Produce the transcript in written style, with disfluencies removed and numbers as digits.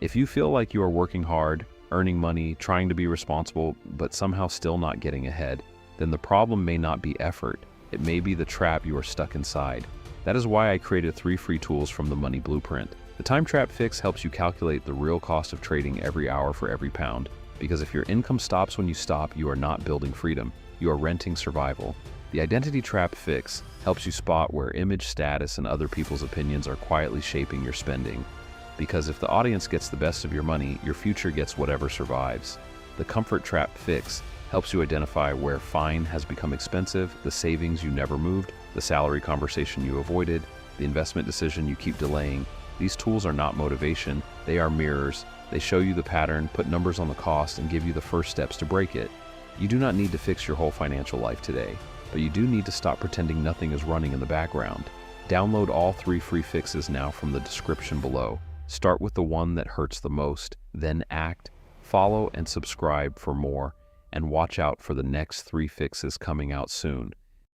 If you feel like you are working hard, earning money, trying to be responsible, but somehow still not getting ahead, then the problem may not be effort. It may be the trap you are stuck inside. That is why I created 3 free tools from the Money Blueprint. The Time Trap Fix helps you calculate the real cost of trading every hour for every pound. Because if your income stops when you stop, you are not building freedom, you are renting survival. The Identity Trap Fix helps you spot where image, status, and other people's opinions are quietly shaping your spending. Because if the audience gets the best of your money, your future gets whatever survives. The Comfort Trap Fix helps you identify where fine has become expensive, the savings you never moved, the salary conversation you avoided, the investment decision you keep delaying. These tools are not motivation, they are mirrors. They show you the pattern, put numbers on the cost, and give you the first steps to break it. You do not need to fix your whole financial life today, but you do need to stop pretending nothing is running in the background. Download all 3 free fixes now from the description below. Start with the one that hurts the most, then act, follow and subscribe for more, and watch out for the next 3 fixes coming out soon.